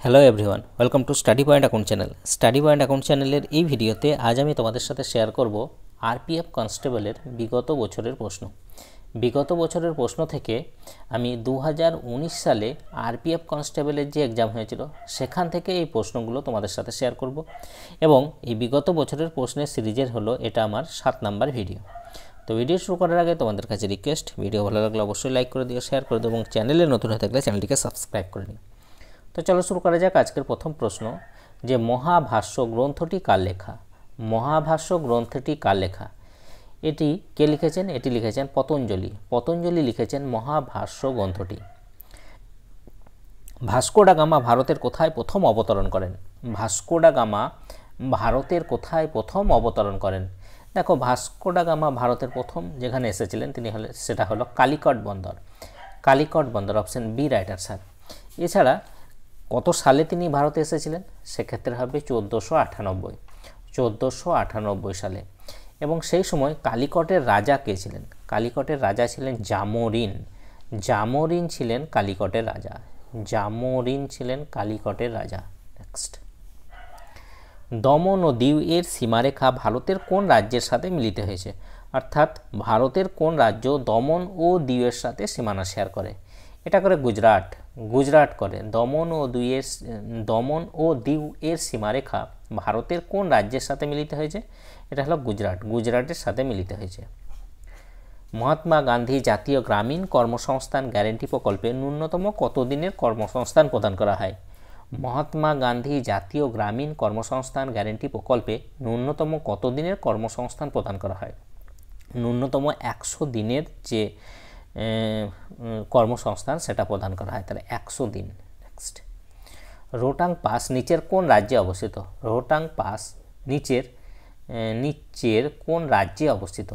Hello everyone, welcome to study point account channel. Study point account চ্যানেলের এই ভিডিওতে আজ আমি তোমাদের সাথে শেয়ার করব আরপিএফ কনস্টেবলের বিগত বছরের প্রশ্ন। বিগত বছরের প্রশ্ন থেকে আমি 2019 সালে আরপিএফ কনস্টেবলের যে এক্সাম হয়েছিল সেখান থেকে এই প্রশ্নগুলো তোমাদের সাথে শেয়ার করব এবং এই বিগত বছরের প্রশ্নের সিরিজের হলো এটা আমার 7 নাম্বার ভিডিও। তো ভিডিও শুরু করার আগে তোমাদের কাছে রিকোয়েস্ট, ভিডিও ভালো লাগলে অবশ্যই লাইক করে দিও, শেয়ার করে দিও এবং চ্যানেলে নতুন হয়ে থাকলে চ্যানেলটিকে সাবস্ক্রাইব করে নিও। তো চলো শুরু করা যাক আজকের প্রথম প্রশ্ন, যে মহাভাষ্য গ্রন্থটি কার লেখা? মহাভাষ্য গ্রন্থটি কার লেখা? এটি কে লিখেছেন? এটি লিখেছেন পতঞ্জলি। পতঞ্জলি লিখেছেন মহাভাষ্য গ্রন্থটি। ভাস্কো ডা গামা ভারতের কোথায় প্রথম অবতরণ করেন? ভাস্কো ডা গামা ভারতের কোথায় প্রথম অবতরণ করেন? দেখো, ভাস্কো ডা গামা ভারতের প্রথম যেখানে এসেছিলেন তিনি সেটা হলো কালিকট বন্দর। কালিকট বন্দর, অপশন বি রাইট আনসার। এছাড়া কত সালে তিনি ভারতে এসেছিলেন? সেক্ষেত্রে হবে 1498 সালে। এবং সেই সময় কালিকটের রাজা কে ছিলেন? কালিকটের রাজা ছিলেন জামোরিন। জামোরিন ছিলেন কালিকটের রাজা। জামোরিন ছিলেন কালিকটের রাজা। নেক্সট, দমন ও দিউ এর সীমারেখা ভারতের কোন রাজ্যের সাথে মিলিত হয়েছে? অর্থাৎ ভারতের কোন রাজ্য দমন ও দিউ এর সাথে সীমানা শেয়ার করে? এটা করে গুজরাট। গুজরাট করে। দমন ও দিউ এর সীমারেখা ভারতের কোন রাজ্যের সাথে মিলিত হয়েছে? এটা হলো গুজরাট। গুজরাটের সাথে মিলিত হয়েছে। মহাত্মা গান্ধী জাতীয় গ্রামীণ কর্মসংস্থান গ্যারান্টি প্রকল্পে ন্যূনতম কত দিনের কর্মসংস্থান প্রদান করা হয়? মহাত্মা গান্ধী জাতীয় গ্রামীণ কর্মসংস্থান গ্যারান্টি প্রকল্পে ন্যূনতম কত দিনের কর্মসংস্থান প্রদান করা হয়? ন্যূনতম 100 দিনের যে কর্মসংস্থান সেটা প্রদান করা হয়, তাহলে 100 দিন। নেক্সট, রোহতাং পাস নিচের কোন রাজ্যে অবস্থিত? রোহতাং পাস নিচের কোন রাজ্যে অবস্থিত?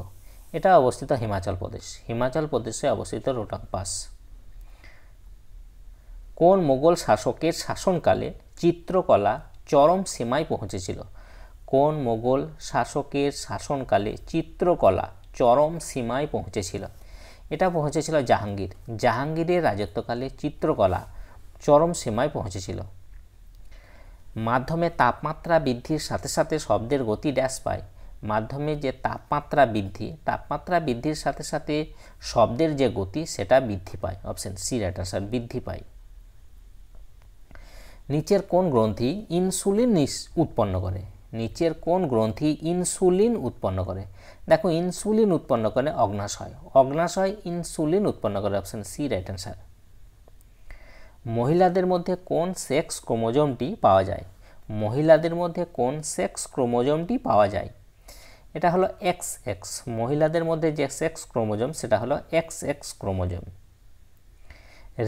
এটা অবস্থিত হিমাচল প্রদেশ। হিমাচল প্রদেশে অবস্থিত রোহতাং পাস। কোন মোগল শাসকের শাসনকালে চিত্রকলা চরম সীমায় পৌঁছেছিল? কোন মোগল শাসকের শাসনকালে চিত্রকলা চরম সীমায় পৌঁছেছিল? এটা পৌঁছেছিল জাহাঙ্গীর। জাহাঙ্গীরের রাজত্বকালে চিত্রকলা চরম সীমায় পৌঁছেছিল। মাধ্যমে তাপমাত্রা বৃদ্ধির সাথে সাথে শব্দের গতি ড্যাশ পায়। মাধ্যমে যে তাপমাত্রা বৃদ্ধির সাথে সাথে শব্দের যে গতি সেটা বৃদ্ধি পায়। অপশন সি রাইট আনসার, বৃদ্ধি পায়। নিচের কোন গ্রন্থি ইনসুলিন উৎপন্ন করে? নিচের কোন গ্রন্থি ইনসুলিন উৎপন্ন করে? দেখো, ইনসুলিন উৎপন্ন করে অগ্নাশয়। অগ্নাশয় ইনসুলিন উৎপন্ন করে। Option C right answer. মহিলাদের মধ্যে কোন সেক্স ক্রোমোজোমটি পাওয়া যায়? মহিলাদের মধ্যে কোন সেক্স ক্রোমোজোমটি পাওয়া যায়? এটা হলো XX। মহিলাদের মধ্যে যে সেক্স ক্রোমোজোম সেটা হলো XX chromosome.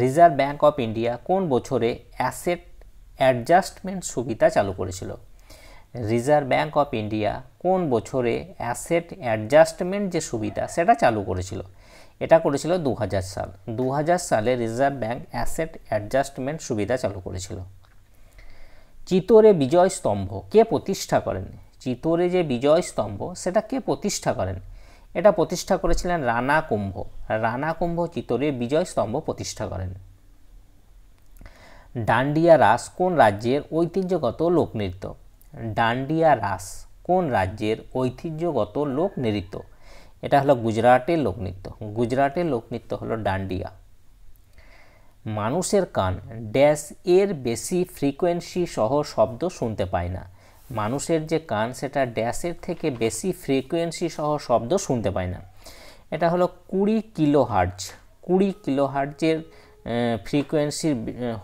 Reserve bank of India কোন বছরে অ্যাসেট অ্যাডজাস্টমেন্ট সুবিধা চালু করেছিল? রিজার্ভ ব্যাঙ্ক অফ ইন্ডিয়া কোন বছরে অ্যাসেট অ্যাডজাস্টমেন্ট যে সুবিধা সেটা চালু করেছিল? এটা করেছিল 2000 সাল। 2000 সালে রিজার্ভ ব্যাঙ্ক অ্যাসেট অ্যাডজাস্টমেন্ট সুবিধা চালু করেছিল। চিতোরে বিজয় স্তম্ভ কে প্রতিষ্ঠা করেন? চিতোরে যে বিজয় স্তম্ভ সেটা কে প্রতিষ্ঠা করেন? এটা প্রতিষ্ঠা করেছিলেন রানা কুম্ভ। রানা কুম্ভ চিতোরে বিজয় স্তম্ভ প্রতিষ্ঠা করেন। ডান্ডিয়া রাস কোন রাজ্যের ঐতিহ্যগত লোকনৃত্য? ডান্ডিয়া রাস কোন রাজ্যের ঐতিহ্যগত লোকনৃত্য? এটা হলো গুজরাটের লোকনৃত্য। গুজরাটের লোকনৃত্য হলো ডান্ডিয়া। মানুষের কান ড্যাশ এর বেশি ফ্রিকোয়েন্সি সহ শব্দ শুনতে পায় না। মানুষের যে কান সেটা ড্যাশের থেকে বেশি ফ্রিকোয়েন্সি সহ শব্দ শুনতে পায় না। এটা হলো 20 কিলোহার্টজ। 20 কিলোহার্টজের ফ্রিকোয়েন্সি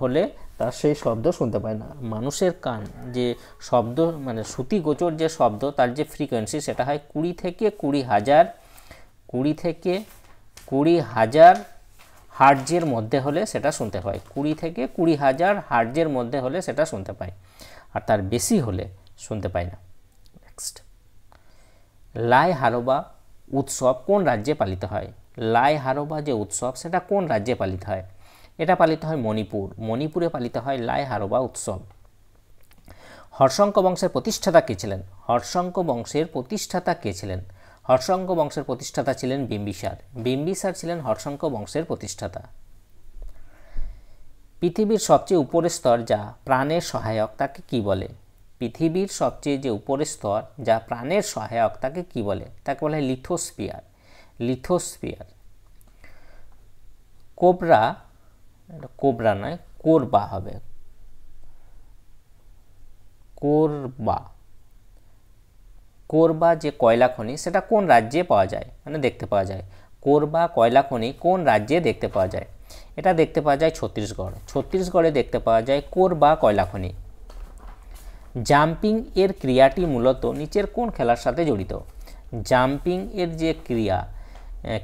হলে তার সেই শব্দ শুনতে পায় না। মানুষের কান যে শব্দ মানে শ্রুতিগোচর যে শব্দ তার যে ফ্রিকোয়েন্সি সেটা হয় 20 থেকে 20,000 হার্টজের মধ্যে হলে সেটা শুনতে পায়। 20 থেকে 20,000 হার্টজের মধ্যে হলে সেটা শুনতে পায়, আর তার বেশি হলে শুনতে পায় না। নেক্সট, লাই হারোবা উৎসব কোন রাজ্যে পালিত হয়? লাই হারোবা যে উৎসব সেটা কোন রাজ্যে পালিত হয়? এটা পালিত হয় মণিপুর। মণিপুরে পালিত হয় লাই হারোবা উৎসব। হর্ষঙ্ক বংশের প্রতিষ্ঠাতা কে ছিলেন? হর্ষঙ্ক বংশের প্রতিষ্ঠাতা কে ছিলেন? হর্ষঙ্ক বংশের প্রতিষ্ঠাতা ছিলেন বিম্বিসার। বিম্বিসার ছিলেন হর্ষঙ্ক বংশের প্রতিষ্ঠাতা। ডান্ডিয়া পৃথিবীর সবচেয়ে উপরের স্তর যা প্রাণের সহায়ক তাকে কি বলে? পৃথিবীর সবচেয়ে যে উপরের স্তর যা প্রাণের সহায়ক তাকে কি বলে? তাকে বলা হয় লিথোস্ফিয়ার। লিথোস্ফিয়ার। কোবরা, কোবরা নয়, কোরবা হবে, কোরবা। কোরবা যে কয়লা খনি সেটা কোন রাজ্যে পাওয়া যায়, মানে দেখতে পাওয়া যায়? কোরবা কয়লা খনি কোন রাজ্যে দেখতে পাওয়া যায়? এটা দেখতে পাওয়া যায় ছত্তিশগড়। ছত্তিশগড়ে দেখতে পাওয়া যায় কোরবা কয়লা খনি। জাম্পিং এর ক্রিয়াটি মূলত নিচের কোন খেলার সাথে জড়িত? জাম্পিং এর যে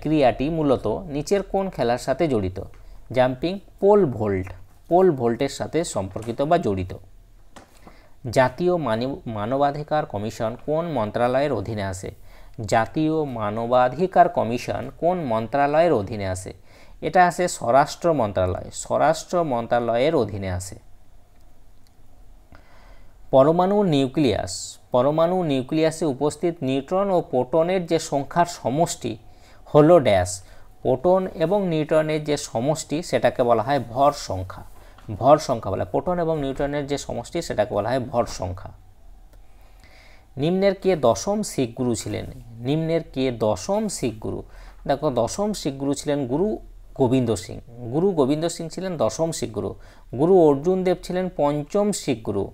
ক্রিয়াটি মূলত নিচের কোন খেলার সাথে জড়িত? জাম্পিং পোল ভল্ট, পোল ভল্টের সাথে সম্পর্কিত বা জড়িত। জাতীয় মানবাধিকার কমিশন কোন মন্ত্রণালয়ের অধীনে আসে? জাতীয় মানবাধিকার কমিশন কোন মন্ত্রণালয়ের অধীনে আসে? এটা আসে স্বরাষ্ট্র মন্ত্রণালয়, স্বরাষ্ট্র মন্ত্রণালয়ের অধীনে আসে। পরমাণু নিউক্লিয়াস, পরমাণু নিউক্লিয়াসে উপস্থিত নিউট্রন ও প্রোটনের যে সংখ্যার সমষ্টি হলো ড্যাশ। প্রোটন এবং নিউট্রনের যে সমষ্টি সেটাকে বলা হয় ভর সংখ্যা। ভর সংখ্যা বলা, প্রোটন এবং নিউট্রনের যে সমষ্টি সেটাকে বলা হয় ভর সংখ্যা। নিম্নের কে দশম শিখ গুরু ছিলেন? নিম্নের কে দশম শিখ গুরু? দেখো, দশম শিখ গুরু ছিলেন গুরু গোবিন্দ সিং। গুরু গোবিন্দ সিং ছিলেন দশম শিখ গুরু। গুরু অর্জুন দেব ছিলেন পঞ্চম শিখ গুরু,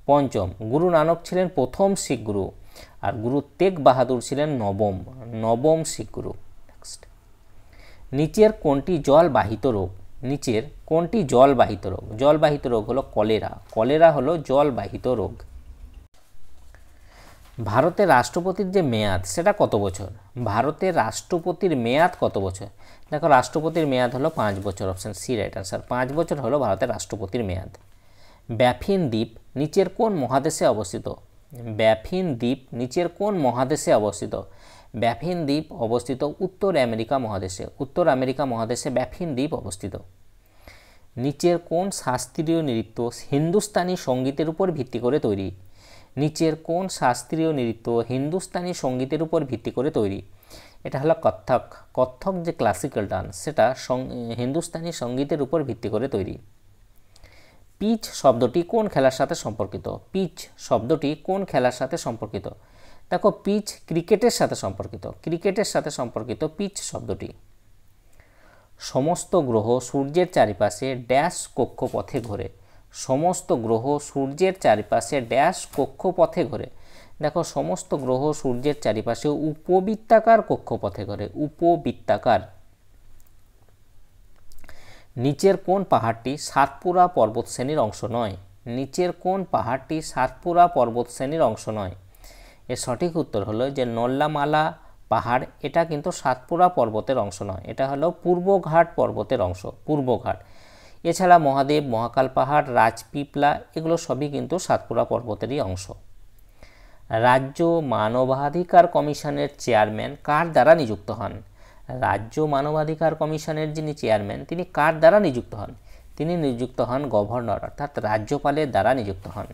পঞ্চম। গুরু নানক ছিলেন প্রথম শিখ গুরু, আর গুরু তেগ বাহাদুর ছিলেন নবম শিখ গুরু। নেক্সট, নিচের কোনটি জলবাহিত রোগ? নিচের কোনটি জলবাহিত রোগ? জলবাহিত রোগ হলো কলেরা। কলেরা হলো জলবাহিত রোগ। ভারতের রাষ্ট্রপতির যে মেয়াদ সেটা কত বছর? ভারতের রাষ্ট্রপতির মেয়াদ কত বছর? দেখো, রাষ্ট্রপতির মেয়াদ হলো 5 বছর। Option C right answer. 5 বছর হলো ভারতের রাষ্ট্রপতির মেয়াদ। ব্যাফিন দ্বীপ নিচের কোন মহাদেশে অবস্থিত? ব্যাফিন দ্বীপ নিচের কোন মহাদেশে অবস্থিত? ব্যাফিন দ্বীপ অবস্থিত উত্তর আমেরিকা মহাদেশে। উত্তর আমেরিকা মহাদেশে ব্যাফিন দ্বীপ অবস্থিত। নিচের কোন শাস্ত্রীয় নৃত্য হিন্দুস্তানি সঙ্গীতের উপর ভিত্তি করে তৈরি? নিচের কোন শাস্ত্রীয় নৃত্য হিন্দুস্তানি সঙ্গীতের উপর ভিত্তি করে তৈরি? এটা হলো কত্থক। কত্থক যে ক্লাসিক্যাল ডান্স সেটা হিন্দুস্তানি সঙ্গীতের উপর ভিত্তি করে তৈরি। পিচ শব্দটি কোন খেলার সাথে সম্পর্কিত? পিচ শব্দটি কোন খেলার সাথে সম্পর্কিত? দেখো, পিচ ক্রিকেটের সাথে সম্পর্কিত। ক্রিকেটের সাথে সম্পর্কিত পিচ শব্দটি। সমস্ত গ্রহ সূর্যের চারিপাশে ড্যাশ কক্ষপথে ঘোরে। সমস্ত গ্রহ সূর্যের চারিপাশে ড্যাশ কক্ষপথে ঘোরে। দেখো, সমস্ত গ্রহ সূর্যের চারিপাশে উপবৃত্তাকার কক্ষপথে ঘোরে। উপবৃত্তাকার। নিচের কোন পাহাড়টি সাতপুরা পর্বতশ্রেণীর অংশ নয়? নিচের কোন পাহাড়টি সাতপুরা পর্বতশ্রেণীর অংশ নয়? এর সঠিক উত্তর হলো যে নল্লামালা পাহাড়, এটা কিন্তু সাতপুরা পর্বতের অংশ নয়, এটা হলো পূর্বঘাট পর্বতের অংশ, পূর্বঘাট। এছাড়া মহাদেব, মহাকাল পাহাড়, রাজপিপলা এগুলো সবই কিন্তু সাতপুরা পর্বতেরই অংশ। রাজ্য মানবাধিকার কমিশনের চেয়ারম্যান কার দ্বারা নিযুক্ত হন? রাজ্য মানবাধিকার কমিশনের যিনি চেয়ারম্যান তিনি কার দ্বারা নিযুক্ত হন? তিনি নিযুক্ত হন গভর্নর অর্থাৎ রাজ্যপালের দ্বারা নিযুক্ত হন।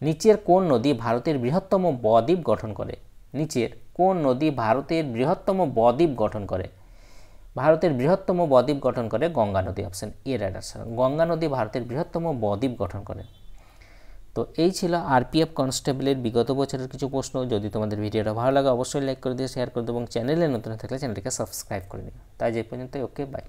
নিচের কোন নদী ভারতের বৃহত্তম বদ্বীপ গঠন করে? নিচের কোন নদী ভারতের বৃহত্তম বদ্বীপ গঠন করে? ভারতের বৃহত্তম বদ্বীপ গঠন করে গঙ্গা নদী। Option A right answer. Ganga নদী ভারতের বৃহত্তম বদ্বীপ গঠন করে। তো এই ছিল আরপিএফ কনস্টেবলের বিগত বছরের কিছু প্রশ্ন। যদি তোমাদের ভিডিওটা ভালো লাগে অবশ্যই লাইক করে দিও, শেয়ার করে দিও এবং চ্যানেলে নতুন থাকলে চ্যানেলটিকে সাবস্ক্রাইব করে নিও। তাই যে পর্যন্ত, ওকে, বাই।